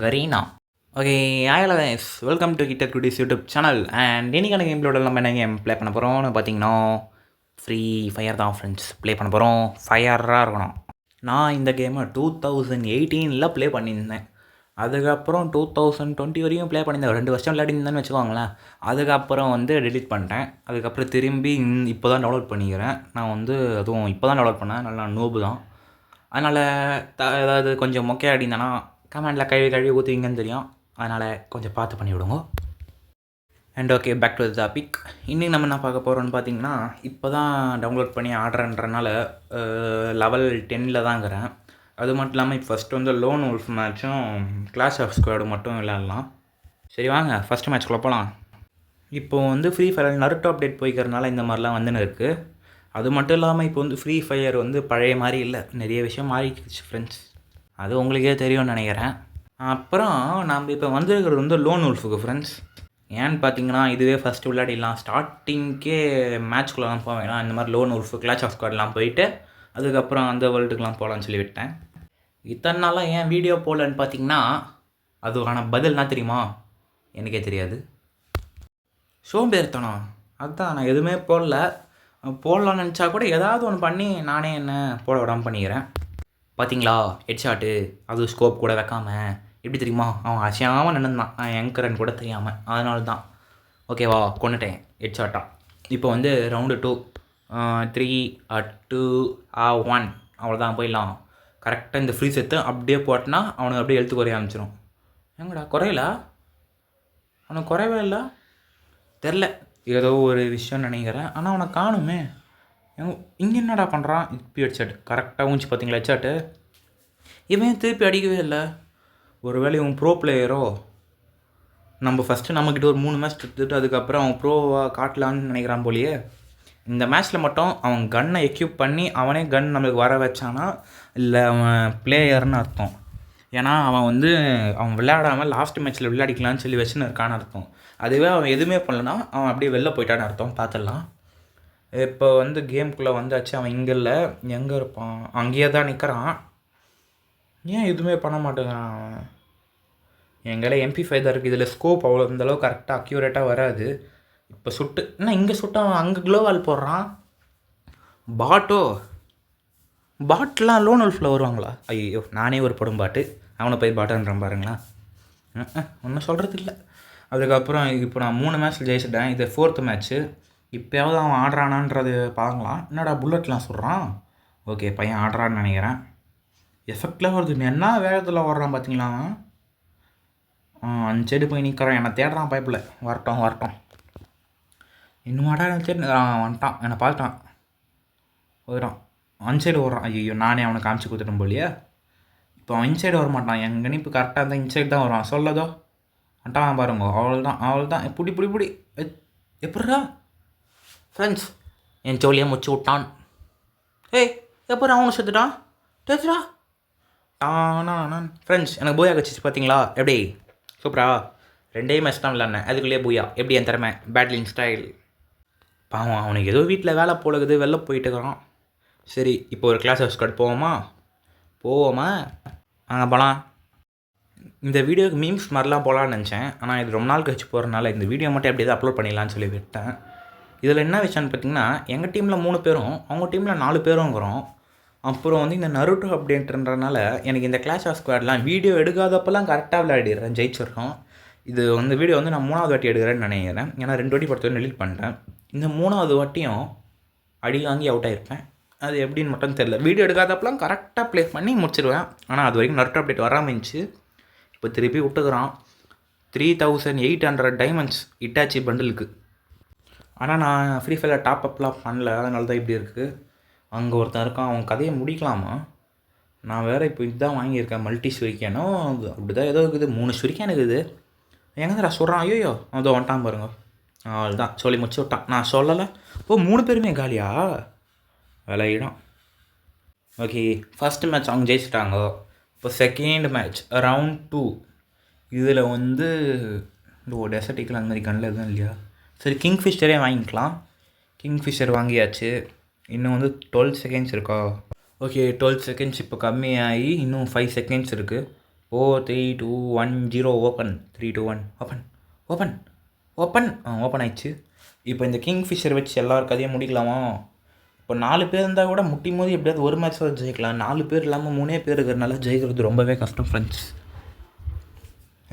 Kareena. Okay, hi guys, welcome to கிட்டர் குட்டீஸ் YouTube channel. And இன்றைக்கான கேம் பிளேயோட நம்ம என்ன கேம் ப்ளே பண்ண போகிறோம்னு பார்த்தீங்கன்னா ஃப்ரீ ஃபயர் தான் ஃப்ரெண்ட்ஸ். ப்ளே பண்ண போகிறோம். ஃபயராக இருக்கணும். நான் இந்த கேமை 2018 ப்ளே பண்ணியிருந்தேன். அதுக்கப்புறம் 2020 வரையும் ப்ளே பண்ணியிருந்தேன். 2 வருஷம் விளையாடிருந்தேன்னு வச்சுக்கோங்களேன். அதுக்கப்புறம் டெலிட் பண்ணிட்டேன். அதுக்கப்புறம் திரும்பி இப்போ தான் டவுன்லோட் பண்ணிக்கிறேன். நான் அதுவும் இப்போ தான் டவுன்லோட் பண்ணேன். நல்லா நோபு தான். அதனால் ஏதாவது கொஞ்சம் மொக்கையாக ஆடிந்தேன்னா கமெண்டில் கழுவி ஊற்றுவீங்கன்னு தெரியும். அதனால் கொஞ்சம் பார்த்து பண்ணி விடுங்க. And okay, back to the topic. இன்றைக்கி நம்ம என்ன பார்க்க போகிறோன்னு பார்த்தீங்கன்னா, இப்போ தான் டவுன்லோட் பண்ணி ஆடுறன்றனால லெவல் 10 தான் இருக்கிறேன். அது மட்டும் இல்லாமல் இப்போ ஃபஸ்ட்டு லோன் உல்ஃப் மேட்சும் கிளாஷ் ஆஃப் ஸ்குவாடு மட்டும் விளையாடலாம். சரி வாங்க ஃபஸ்ட்டு மேட்ச்குள்ளே போகலாம். இப்போது ஃப்ரீ ஃபயர் நருட்டோ அப்டேட் போய்க்கிறதுனால இந்த மாதிரிலாம் வந்துன்னு இருக்குது. அது மட்டும் இல்லாமல் இப்போ ஃப்ரீ ஃபயர் பழைய மாதிரி இல்லை, நிறைய விஷயம் மாறிடுச்சு ஃப்ரெண்ட்ஸ். அது உங்களுக்கே தெரியும்னு நினைக்கிறேன். அப்புறம் நம்ம இப்போ வந்திருக்கிறது லோன் உல்ஃபுக்கு ஃப்ரெண்ட்ஸ். ஏன்னு பார்த்தீங்கன்னா, இதுவே ஃபஸ்ட்டு விளையாடிடலாம். ஸ்டார்டிங்கே மேட்ச்குள்ளெலாம் போக வேணாம். இந்த மாதிரி லோன் உல்ஃபு கிளாஷ் ஆஃப் ஸ்குவாட்லாம் போயிட்டு அதுக்கப்புறம் அந்த வேர்ல்டுக்கெலாம் போகலான்னு சொல்லி விட்டேன். இத்தனை நாளாக ஏன் வீடியோ போடலன்னு பார்த்தீங்கன்னா, அதுக்கான பதில் என்ன தெரியுமா? எனக்கே தெரியாது. சோம்பேறித்தனம். அதுதான் நான் எதுவுமே போடலான்னு நினச்சா கூட ஏதாவது ஒன்று பண்ணி நானே என்ன போட விடாமல் பண்ணிக்கிறேன். பார்த்தீங்களா, ஹெட்ஷாட்டு, அது ஸ்கோப் கூட வைக்காமல் எப்படி தெரியுமா? அவன் அசியாமல் நின்றுந்தான், நான் எங்கரன் கூட தெரியாமல். அதனால தான் ஓகேவா கொண்டுட்டேன் ஹெட்ஷாட்டா. இப்போ ரவுண்டு 2 3 2 1 அவ்வளோதான், போயிடலாம். கரெக்டாக இந்த ஃப்ரீ செத்து அப்படியே போட்டனா அவனுக்கு அப்படியே எழுத்து குறைய ஆரம்பிச்சிடும். எங்கடா குறையல? அவனுக்கு குறையவே இல்லை, தெரில, ஏதோ ஒரு விஷயம் நினைக்கிறேன். ஆனால் அவனை காணுமே. இங்கே என்னடா பண்ணுறான்? இப்படி ஹெட்ஷாட் கரெக்டாக ஊஞ்சி பார்த்தீங்களா ஹெட்ஷாட்டு? இவன் திருப்பி அடிக்கவே இல்லை. ஒரு வேளை இவன் ப்ரோ பிளேயரோ? நம்ம ஃபஸ்ட்டு நம்மக்கிட்ட ஒரு 3 மேட்ச் எடுத்துட்டு அதுக்கப்புறம் அவன் ப்ரோவாக காட்டலான்னு நினைக்கிறான் போலியே. இந்த மேட்ச்சில் மட்டும் அவன் கன்னை எக்யூப் பண்ணி அவனே கன் நம்மளுக்கு வர வச்சானா இல்லை அவன் பிளேயர்னு அர்த்தம். ஏன்னா அவன் அவன் விளையாடாமல் லாஸ்ட் மேட்ச்சில் விளையாடிக்கலான்னு சொல்லி வச்சுன்னு இருக்கான்னு அர்த்தம். அதுவே அவன் எதுவுமே பண்ணலன்னா அவன் அப்படியே வெளில போயிட்டான்னு அர்த்தம். பார்த்துடலாம். இப்போ கேமுக்குள்ளே வந்தாச்சு. அவன் இங்கே இல்லை, எங்கே இருப்பான்? அங்கேயே தான் நிற்கிறான். ஏன் எதுவுமே பண்ண மாட்டேங்கிறான் அவன்? எங்களால் MP5 தான் இருக்குது. இதில் ஸ்கோப் அவ்வளோ இந்தளவு கரெக்டாக அக்யூரேட்டாக வராது. இப்போ சுட்டு என்ன இங்கே சுட்டு அவன் அங்கே க்ளோவால் போடுறான். பாட்டெலாம் லோன் உல்ஃபில் வருவாங்களா? ஐயோ, நானே ஒரு படும் பாட்டு, அவனை போய் பாட்டுன்றான் பாருங்களா. ஒன்றும் சொல்கிறது இல்லை. அதுக்கப்புறம் இப்போ நான் 3 மேட்ச்சில் ஜெயிச்சிட்டேன். இது 4th மேட்ச்சு. இப்போயாவது அவன் ஆடுறானான்றது பார்க்கலாம். என்னடா புல்லட்லாம் சொல்கிறான்? ஓகே, பையன் ஆடுறான்னு நினைக்கிறேன். எஃபெக்டில் வருது. என்ன வேகத்தில் ஓடுறான் பார்த்தீங்களா? 5 சைடு போய் நிற்கிறான். என்னை தேடுறான் பைப்பில். வரட்டும். இன்னும் வாடா தேடி வந்துட்டான். என்னை பார்த்துட்டான், போயிடான். 5 சைடு ஓடுறான். ஐயோ, நானே அவனை காமிச்சு கொடுத்துட்டேன் போலியே. இப்போ 5 சைடு வர மாட்டான். என் கணிப்பு கரெக்டாக இருந்தால் இன்சைடு தான் வருவான். சொல்லதோ வந்துட்டான் பாருங்க. அவ்வளோதான். புடி எப்படா ஃப்ரெண்ட்ஸ்? என் ஜோலியாக முடிச்சு விட்டான். ஏய், எப்போ அவனை செத்துட்டான்? டேச்சுடா ஃப்ரெண்ட்ஸ். எனக்கு பூயா கட்சிச்சு பார்த்தீங்களா? எப்படி சூப்பரா? 2 மேட்ச் தான் விளாட்னேன், அதுக்குள்ளேயே பூயா. எப்படி என் திறமை? Battling style. பாவம், அவனுக்கு ஏதோ வீட்டில் வேலை போலகுது, வெளில போயிட்டு இருக்கிறான். சரி, இப்போ ஒரு கிளாஸ் ஆஃப் ஸ்குவாட் போவோமா? அங்கே போகலாம். இந்த வீடியோக்கு மீம்ஸ் மாதிரிலாம் போகலான்னு நினச்சேன். ஆனால் இது ரொம்ப நாள் கழிச்சு போகிறனால இந்த வீடியோ மட்டும் எப்படி தான் அப்லோட் பண்ணிடலான்னு சொல்லி விட்டேன். இதில் என்ன விஷயம்னு பார்த்தீங்கன்னா, எங்கள் டீமில் 3 பேரும் அவங்க டீமில் 4 பேரும் இருக்கிறோம். அப்புறம் இந்த நருட்டோ அப்படின்றனால எனக்கு இந்த கிளாஷ் ஆஃப் ஸ்குவாட்லாம் வீடியோ எடுக்காதப்பெல்லாம் கரெக்டாக விளையாடிடுறேன், ஜெயிச்சிடுறோம். இது வீடியோ நான் 3வது வாட்டி எடுக்கிறேன்னு நினைக்கிறேன். ஏன்னா 2 வாட்டி படுத்து டெலீட் பண்ணிட்டேன். இந்த 3வது வாட்டியும் அடி வாங்கி அவுட் ஆகிருப்பேன். அது எப்படின்னு மட்டும் தெரியல. வீடியோ எடுக்காதப்பெல்லாம் கரெக்டாக ப்ளே பண்ணி முடிச்சிடுவேன். ஆனால் அது வரைக்கும் நருட்டோ அப்டேட் வராமல் இருந்துச்சு. இப்போ திருப்பி விட்டுக்கிறான். 3800 டைமண்ட்ஸ் இட்டாச்சி பண்டிலுக்கு. ஆனால் நான் ஃப்ரீ ஃபயரில் டாப் அப்லாம் பண்ணல, அதனால தான் இப்படி இருக்குது. அங்கே ஒருத்தன் இருக்கான், அவன் கதையை முடிக்கலாமா? நான் வேறு இப்போ இதுதான் வாங்கியிருக்கேன், மல்டி ஷுரிக்கானோ அப்படி தான் ஏதோ இருக்குது. 3 ஷுரிக்கான் இருக்குது. எங்கேடா சொல்கிறான்? ஐயோ, அதோ வந்துட்டான் பாருங்க. அவள்தான் சொல்லி முடிச்சு விட்டான். நான் சொல்லலை. 3 பேருமே காலியா? விளையிடும். ஓகே, ஃபஸ்ட்டு மேட்ச் அவங்க ஜெயிச்சிட்டாங்க. இப்போ செகண்ட் மேட்ச் ரவுண்ட் 2. இதில் இந்த டெசர்ட்டிக்கல் அந்த மாதிரி கண்ணில் எதுவும் இல்லையா? சரி, கிங்ஃபிஷரே வாங்கிக்கலாம். கிங்ஃபிஷர் வாங்கியாச்சு. இன்னும் 12 செகண்ட்ஸ் இருக்கா? ஓகே, 12 செகண்ட்ஸ் இப்போ கம்மியாகி இன்னும் 5 செகண்ட்ஸ் இருக்குது. 4 3 2 1 0 open 3 2 1 open open open open ஆயிடுச்சு. இப்போ இந்த கிங்ஃபிஷர் வச்சு எல்லார் கதையும் முடிக்கலாமா? இப்போ 4 பேர் இருந்தால் கூட முட்டி மோதி எப்படியாவது ஒரு மேட்ச் ஜெயிக்கலாம். 4 பேர் இல்லாமல் 3 பேர் இருக்கிறனால ஜெயிக்கிறது ரொம்பவே கஷ்டம் ஃப்ரெண்ட்ஸ்.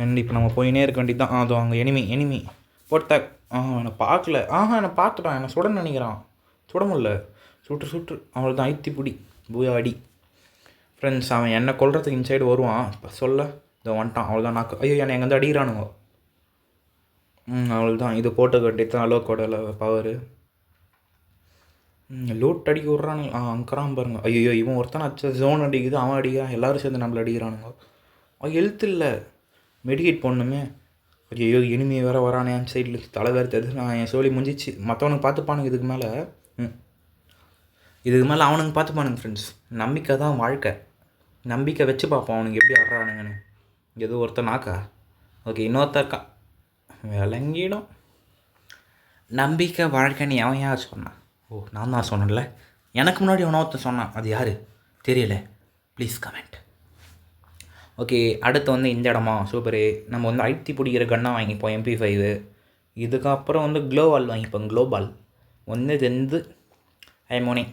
அண்ட் இப்போ நம்ம போயினே இருக்க வேண்டியது தான். அதோ அங்கே எனிமி போட்ட என்னை பார்க்கல. என்னை பார்த்துட்டான். என்னை சுட நினைக்கிறான். சுட முடியல. சுட்டு அவள் தான் ஐத்தி பிடி பூயாடி ஃப்ரெண்ட்ஸ். அவன் என்னை கொல்றதுக்கு இன்சைடு வருவான். இப்போ சொல்ல இதோ வந்துட்டான். அவள் தான் நாக்கு. ஐயோ என்னை எங்கேருந்து அடிக்கிறானுங்க. அவள் தான் இது போட்ட கட்டி தான் அலோக்கோட பவரு. லூட் அடிக்க விட்றானுங்க. அங்கறான் பாருங்க. ஐயோ இவன் ஒருத்தன் அச்ச ஜோன் அடிக்குது, அவன் அடிக்கிறான், எல்லோரும் சேர்ந்து நம்மளை அடிக்கிறானுங்க. ஹெல்த் இல்லை, மெடிக்கேட் போடணுமே. ஐயோ இனிமே வேறு வரானே என் சைடில் தலை வேறு தெரியுது. நான் என் சோழி முடிஞ்சிச்சு. மற்றவனுக்கு பார்த்துப்பானுங்க. இதுக்கு மேலே அவனுங்க பார்த்துப்பானுங்க ஃப்ரெண்ட்ஸ். நம்பிக்கை தான் வாழ்க்கை. நம்பிக்கை வச்சு பார்ப்போம் அவனுக்கு எப்படி வர்றானுங்கன்னு. ஏதோ ஒருத்தன் நாக்கா ஓகே இன்னொருத்தக்கா விளங்கிடும். நம்பிக்கை வாழ்க்கைன்னு அவன் யார் சொன்னான்? நான் தான் சொன்னேன்ல. எனக்கு முன்னாடி ஒருத்தன் சொன்னான். அது யார் தெரியல, ப்ளீஸ் கமெண்ட். ஓகே அடுத்து வந்து இந்த இடமா சூப்பரு. நம்ம வந்து அழுத்தி பிடிக்கிற கன்னாக வாங்கிப்போம் MP5. இதுக்கப்புறம் வந்து க்ளோவால் வாங்கிப்போம். க்ளோபால் ஒன்று 2 ஐமோனி.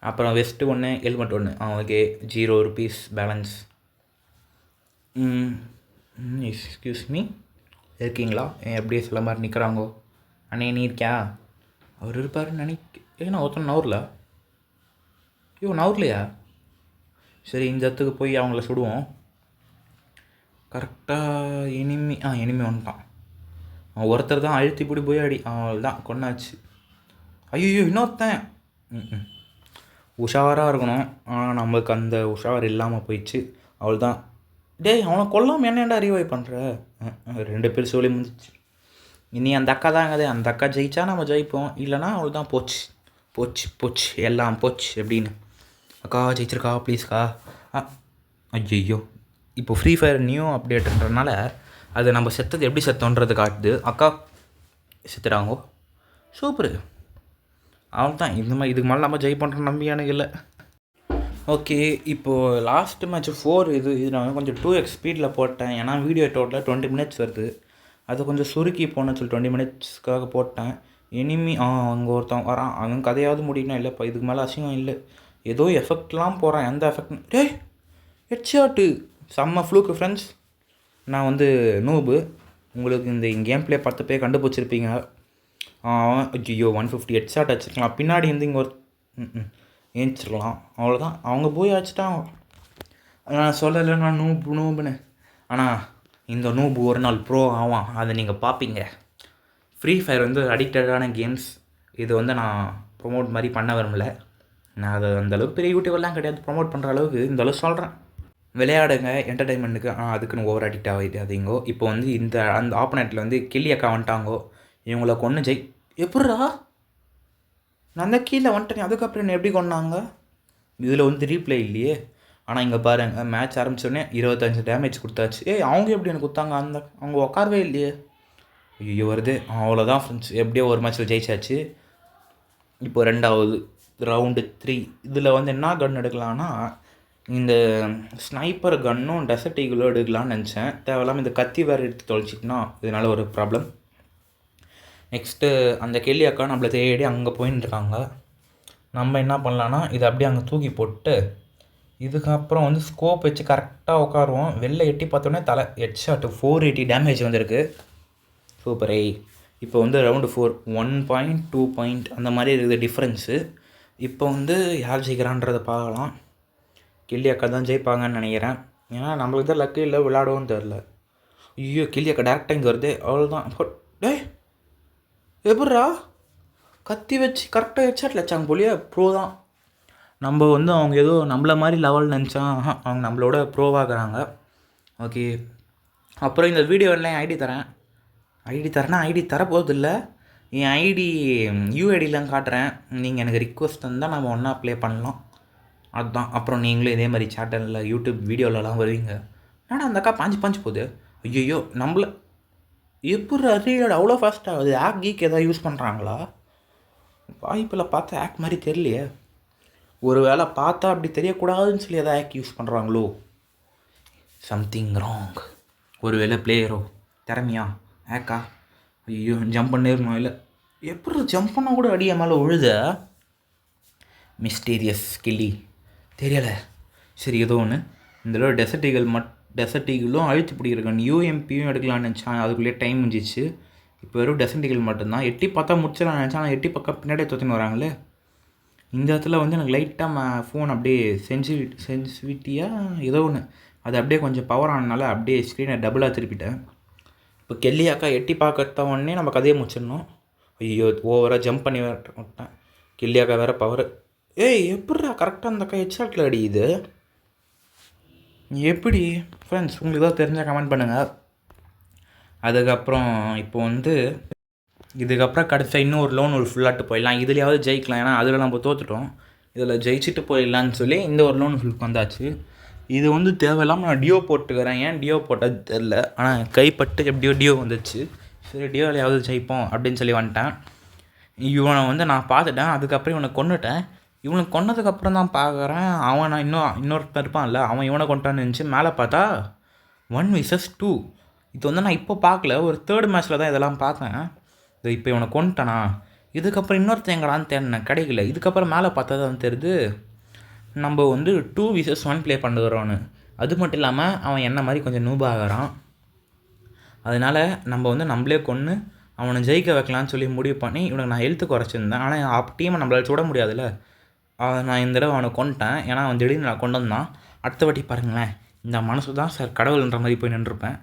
அப்புறம் vest 1 helmet 1. Okay 0 rupees balance. Excuse me இருக்கீங்களா? எப்படியே சில மாதிரி நிற்கிறாங்கோ. அண்ணே நீ இருக்கியா? அவர் இருப்பாருன்னு ஏன்னா ஒருத்தன் நவுரில். நவுர்லையா? சரி இந்த இடத்துக்கு போய் அவங்கள சுடுவோம். கரெக்டாக எனிமி வந்துட்டான். ஒருத்தர் தான் அழுத்தி பிடி போய் அடி. அவள் தான் கொண்டாச்சு. ஐயோ இன்னொருத்தன். உஷாராக இருக்கணும். ஆனால் நம்மளுக்கு அந்த உஷார் இல்லாமல் போயிடுச்சு. அவள் தான். டேய் அவனை கொல்லாமல் என்னென்ன ரிவைவ் பண்ணுற? 2 பேர் சொல்லி முடிஞ்சிச்சு. இனி அந்த அக்கா தாங்க. அந்த அக்கா ஜெயிச்சா நம்ம ஜெயிப்போம், இல்லைனா அவள் தான் போச்சு எல்லாம் போச்சு எப்படின்னு. அக்கா ஜெயிச்சிருக்கா ப்ளீஸ்க்கா. ஐயோ இப்போ ஃப்ரீ ஃபயர் நியூ அப்டேட்டுன்றனால அது நம்ம செத்தது எப்படி செத்தோன்றது காட்டுது. அக்கா செத்துறாங்கோ. சூப்பரு. அவன் தான் இந்த மாதிரி இதுக்கு மேலே நம்ம ஜெயிப்போன்ற நம்பி எனக்கு இல்லை. ஓகே இப்போது லாஸ்ட்டு மேட்ச் 4 இது நான் கொஞ்சம் 2x ஸ்பீடில் போட்டேன். ஏன்னா வீடியோ டோட்டலாக 20 minutes வருது. அதை கொஞ்சம் சுருக்கி போனேன்னு சொல்லி 20 minutesக்காக போட்டேன். எனிமி அங்கே ஒருத்தன் வரான். அவன் கதையாவது முடியணும். இல்லைப்பா இதுக்கு மேலே அசிங்கம் இல்லை. ஏதோ எஃபெக்ட்லாம் போகிறான். எந்த எஃபெக்ட்? டேய் ஹெட்ஷாட்டு செம்ம ஃப்ளூக்கு ஃப்ரெண்ட்ஸ். நான் வந்து நூபு. உங்களுக்கு இந்த கேம் ப்ளே 10 பேர் கண்டுபிடிச்சிருப்பீங்க. ஐயோ 150 ஹெட்ஷாட் வச்சுருக்கலாம். பின்னாடி வந்து இங்கே ஒரு ஏஞ்சிருக்கலாம். அவ்வளோதான். அவங்க போய் வச்சுட்டாங்க. நான் சொல்லலை நான் நூபுன்னு. ஆனால் இந்த நூபு ஒரு நாள் ப்ரோ ஆவான். அதை நீங்கள் பார்ப்பீங்க. ஃப்ரீ ஃபயர் வந்து அடிக்டடான கேம்ஸ். இது வந்து நான் ப்ரொமோட் மாதிரி பண்ண விரும்பல. நான் அதை அந்தளவுக்கு பெரிய யூடியூபெல்லாம் கிடையாது. ப்ரொமோட் பண்ணுற அளவுக்கு இந்தளவு சொல்கிறேன். விளையாடுங்க என்டர்டைன்மெண்ட்டுக்கு. அதுக்குன்னு ஓவர் அடிக்ட் ஆகிடாதீங்கோ. இப்போ வந்து அந்த ஆப்போனண்ட்டில் வந்து கில்லி அக்கா வந்துட்டாங்கோ. இவங்கள கொன்று எப்பட்றா நான் தான் கீழே வந்துட்டேன். அதுக்கப்புறம் என்ன எப்படி கொண்டாங்க? இதில் வந்து ரீப்ளே இல்லையே. ஆனால் இங்கே பாருங்கள் மேட்ச் ஆரம்பித்தோடனே 25 டேமேஜ் கொடுத்தாச்சு. அவங்க எப்படி எனக்கு கொடுத்தாங்க? அவங்க உட்காரவே இல்லையே. ஐயோ வருது. அவ்வளோதான் ஃப்ரெண்ட்ஸ். எப்படியோ ஒரு மேட்ச்சில் ஜெயிச்சாச்சு. இப்போ 2வது ரவுண்டு 3. இதில் வந்து என்ன கன் எடுக்கலான்னா இந்த ஸ்னைப்பர் கன்னும் டெசர்ட் ஈகிளும் எடுக்கலான்னு நினச்சேன். தேவையில்லாமல் இந்த கத்தி வேறு எடுத்து தொலைச்சிட்டுனா இதனால் ஒரு ப்ராப்ளம். நெக்ஸ்ட்டு அந்த கேள்வி அக்கா நம்மளை தேடி அங்கே போயின்ட்டுருக்காங்க. நம்ம என்ன பண்ணலான்னா இதை அப்படியே அங்கே தூக்கி போட்டு இதுக்கப்புறம் வந்து ஸ்கோப் வச்சு கரெக்டாக உட்காருவோம். வெளில எட்டி பார்த்தோன்னே தலை ஹெட்ஷாட் 480 டேமேஜ் வந்திருக்கு. சூப்பரே. இப்போ வந்து ரவுண்டு 4 1.2 பாயிண்ட் அந்த மாதிரி இருக்குது டிஃப்ரென்ஸு. இப்போ வந்து யார் ஜெயிக்கிறான்றதை பார்க்கலாம். கில்லி அக்கா தான் ஜெயிப்பாங்கன்னு நினைக்கிறேன். ஏன்னா நம்மளுக்கு தான் லக்கு இல்லை, விளையாடவும் தெரில. ஐயோ கில்லி அக்கா டேரெக்டாக இங்கே வருது. அவ்வளோதான். டே எப்பட்றா கத்தி வச்சு கரெக்டாக ஹெட்ஷாட்டில் வச்சாங்க போலியே. ப்ரோ தான். நம்ம வந்து அவங்க ஏதோ நம்மள மாதிரி லெவல் நினச்சா அவங்க நம்மளோட ப்ரோவாகிறாங்க. ஓகே அப்புறம் இந்த வீடியோவில் ஐடி தரேன்னா ஐடி தரப்போதில்ல. என் ஐடி யூஐடிலாம் காட்டுறேன். நீங்கள் எனக்கு ரிக்வஸ்ட் தந்தால் நம்ம ஒன்றா ப்ளே பண்ணலாம். அதுதான். அப்புறம் நீங்களும் இதே மாதிரி சேட்டலில் யூடியூப் வீடியோலலாம் வருவீங்க. ஏன்னா அந்த அக்கா பாஞ்சு போகுது. ஐயோ நம்மள எப்படி ரீலோட அவ்வளோ ஃபாஸ்ட்டாக ஆகுது? ஆக் கீக் எதாவது யூஸ் பண்ணுறாங்களா? வாய்ப்பில் பார்த்தா ஆக் மாதிரி தெரியலையே. ஒரு வேளை பார்த்தா அப்படி தெரியக்கூடாதுன்னு சொல்லி எதாவது ஆக் யூஸ் பண்ணுறாங்களோ? Something wrong. ஒரு வேளை பிளேயரோ திறமையா ஏக்கா ஐயோ ஜம்ப் பண்ணிடணும். இல்லை எப்படி ஜம்ப் பண்ணால் கூட அடிய மேலே உழுத மிஸ்டீரியஸ் கில்லி தெரியலை. சரி ஏதோ ஒன்று இந்த தடவை டெசர்ட்டிகளும் அழுத்தி பிடிக்கிறேன். யூஎம்பியும் எடுக்கலான்னு நினச்சான், அதுக்குள்ளேயே டைம் முடிஞ்சிச்சு. இப்போ வெறும் டெசர்ட்டிகள் மட்டும்தான். எட்டி பார்த்தா முடிச்சலாம் நினச்சா, ஆனால் எட்டி பக்கம் பின்னாடியே தொத்தின்னு வராங்களே. இந்த இடத்துல வந்து எனக்கு லைட்டாக ஃபோன் அப்படியே சென்சிவிட்டியாக ஏதோ ஒன்று அது அப்படியே கொஞ்சம் பவர் ஆனதுனால அப்படியே ஸ்க்ரீனை டபுளாக திருப்பிட்டேன். இப்போ கெல்லியாக்கா எட்டி பார்க்கறத உடனே நம்ம கதையை முடிச்சிடணும். ஐயோ ஓவராக ஜம்ப் பண்ணி விட்டேன். கெல்லியாக்கா வேறு பவர். ஏய் எப்படிடா கரெக்டாக அந்த அக்கா ஹெட்ஷாட்டில் அடியுது எப்படி? ஃப்ரெண்ட்ஸ் உங்களுக்கு ஏதாவது தெரிஞ்சால் கமெண்ட் பண்ணுங்கள். அதுக்கப்புறம் இப்போ வந்து இதுக்கப்புறம் கடைசியாக இன்னும் ஒரு லோன் ஃபுல்லாட்டு போயிடலாம். இதுலையாவது ஜெயிக்கலாம், ஏன்னா அதில் நம்ம தோற்றுட்டோம். இதில் ஜெயிச்சுட்டு போயிடலான்னு சொல்லி இந்த ஒரு லோன் ஃபுல்லுக்கு வந்தாச்சு. இது வந்து தேவையில்லாமல் நான் டியோ போட்டுக்கிறேன். ஏன் டியோ போட்டது தெரில, ஆனால் கைப்பட்டு எப்படியோ டியோ வந்துச்சு. சரி டியோலையாவது ஜெயிப்போம் அப்படின்னு சொல்லி வந்துட்டேன். இவனை வந்து நான் பார்த்துட்டேன். அதுக்கப்புறம் இவனை கொண்டுட்டேன். இவனை கொன்னதுக்கப்புறம் தான் பார்க்குறேன் அவன் நான் இன்னொருத்தன் இருப்பான்ல, அவன் இவனை கொண்டான்னு இருந்துச்சு. மேலே பார்த்தா 1 vs 2. இது வந்து நான் இப்போ பார்க்கல, ஒரு 3rd மேட்ச்சில் தான் இதெல்லாம் பார்த்தேன். இது இப்போ இவனை கொண்டுட்டானா. இதுக்கப்புறம் இன்னொருத்தன் எங்கடான்னு தேடினேன், கிடைக்கல. இதுக்கப்புறம் மேலே பார்த்தா தான் தெரியுது நம்ம வந்து 2 vs 1 ப்ளே பண்ணுறோன்னு. அது மட்டும் இல்லாமல் அவன் என்ன மாதிரி கொஞ்சம் நூபாகிறான். அதனால் நம்ம வந்து நம்மளே கொன்று அவனை ஜெயிக்க வைக்கலான்னு சொல்லி முடிவு பண்ணி இவனுக்கு நான் ஹெல்த்து குறைச்சிருந்தேன். ஆனால் டீமை நம்மளால் சுட முடியாதுல்ல. நான் இந்த தடவை அவனை கொண்டுட்டேன், ஏன்னா அவன் திடீர்னு நான் கொண்டு வந்தான். அடுத்த வாட்டி பாருங்களேன், இந்த மனசு தான் சார் கடவுள்ன்ற மாதிரி போய் நின்றுருப்பேன்.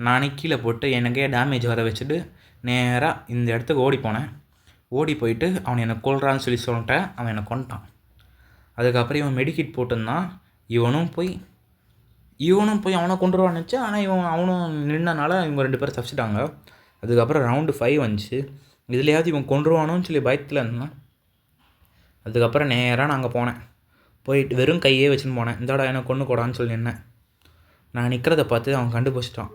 நானே கீழே போட்டு எனக்கே டேமேஜ் வர வச்சுட்டு நேராக இந்த இடத்துக்கு ஓடி போனேன். ஓடி போயிட்டு அவன் என்னை கொல்றான்னு சொல்லி சொல்லிட்டேன். அவன் என்னை கொண்டுட்டான். அதுக்கப்புறம் இவன் மெடிக்கிட் போட்டிருந்தான். இவனும் போய் அவனை கொண்டுருவான்னு வச்சு, ஆனால் அவனும் நின்னனால இவங்க 2 பேரும் தப்பிச்சிட்டாங்க. அதுக்கப்புறம் ரவுண்டு 5 வந்துச்சு. இதுலையாவது இவன் கொண்டுருவானோன்னு சொல்லி பயத்தில் இருந்தான். அதுக்கப்புறம் நேராக நான் அங்கே போனேன். போயிட்டு வெறும் கையே வச்சுன்னு போனேன். இந்தோட என்னை கொண்டு கூடான்னு சொல்லி நின்னேன். நான் நிற்கிறத பார்த்து அவன் கண்டுபிடிச்சிட்டான்.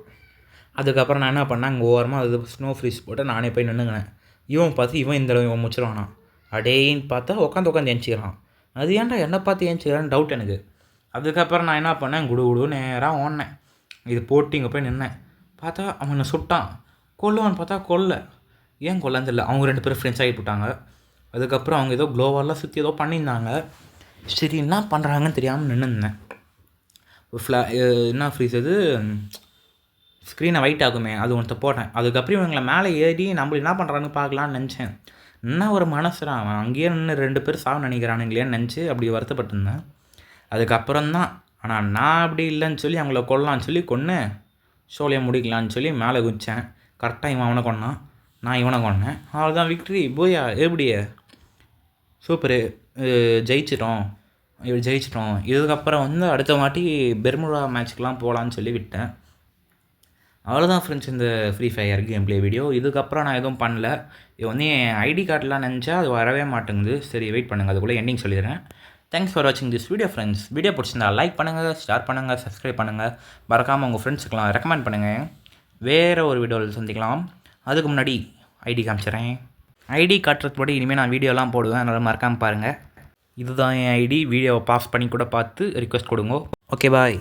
அதுக்கப்புறம் நான் என்ன பண்ணேன், அங்கே ஓரமாக அது ஸ்னோ ஃப்ரீஸ் போட்டு நானே போய் நின்றுங்கினேன். இவன் பார்த்து இவன் இந்த இவன் முச்சிருவானா அடேன்னு பார்த்தா உட்காந்து ஏஞ்சிக்கிறான். அது ஏன்டா என்னை பார்த்து ஏஞ்சிக்கிறான்னு டவுட் எனக்கு. அதுக்கப்புறம் நான் என்ன பண்ணேன், குடு நேராக ஓடினேன். இது போட்டு இங்கே போய் நின்னேன். பார்த்தா அவனை சுட்டான். கொல்லுவான்னு பார்த்தா கொல்ல. ஏன் கொல்லன்னு தெரியல. அவங்க 2 பேரும் ஃப்ரெண்ட்ஸ் ஆகி போட்டாங்க. அதுக்கப்புறம் அவங்க ஏதோ க்ளோவெல்லாம் சுற்றி ஏதோ பண்ணியிருந்தாங்க. சரி என்ன பண்ணுறாங்கன்னு தெரியாமல் நின்றுருந்தேன். என்ன ஃப்ரீஸ் அது ஸ்க்ரீனை ஒயிட் ஆகுமே, அது ஒருத்த போட்டேன். அதுக்கப்புறம் இவங்களை மேலே ஏறி நம்ம என்ன பண்ணுறான்னு பார்க்கலான்னு நினச்சேன். என்ன ஒரு மனசுறான், அவன் அங்கேயே நின்று 2 பேர் சாவு நினைக்கிறானுங்களேன்னு நினச்சி அப்படி வருத்தப்பட்டிருந்தேன். அதுக்கப்புறம் தான் ஆனால் நான் அப்படி இல்லைன்னு சொல்லி அவங்கள கொல்லலான்னு சொல்லி கொன்று ஷோலையை முடிக்கலான்னு சொல்லி மேலே குதித்தேன். கரெக்டாக இவன் அவனை கொன்னான், நான் இவனை கொன்னேன். அவ்வளோதான் விக்ட்ரி. போயா எப்படியே சூப்பரு, ஜெயிச்சிட்டோம். இதுக்கப்புறம் வந்து அடுத்த வாட்டி பெர்முடா மேட்ச்சுக்கெலாம் போகலான்னு சொல்லி விட்டேன். அவ்வளோதான் ஃப்ரெண்ட்ஸ் இந்த free fire game play video. இதுக்கப்புறம் நான் எதுவும் பண்ணல. இது வந்து என் ஐடி கார்டெலாம் நினச்சா அது வரவே மாட்டேங்குது. சரி வெயிட் பண்ணுங்கள், அதுக்குள்ளே எண்டிங் சொல்லிடுறேன். தேங்க்ஸ் ஃபார் வாட்சிங் திஸ் வீடியோ ஃப்ரெண்ட்ஸ். வீடியோ பிடிச்சிருந்தா லைக் பண்ணுங்கள், ஷேர் பண்ணுங்கள், சப்ஸ்கிரைப் பண்ணுங்கள். மறக்காமல் உங்கள் ஃப்ரெண்ட்ஸுக்கெலாம் ரெக்கமெண்ட் பண்ணுங்கள். வேறு ஒரு வீடியோவில் சந்திக்கலாம். அதுக்கு முன்னாடி ஐடி காமிச்சிட்றேன். ஐடி காட்டுறதுபடி இனிமேல் நான் வீடியோலாம் போடுவேன், அதனால் மறக்காமல் பாருங்கள். இதுதான் என் ஐடி. வீடியோவை பாஸ் பண்ணி கூட பார்த்து ரிக்வெஸ்ட் கொடுங்க. Okay bye.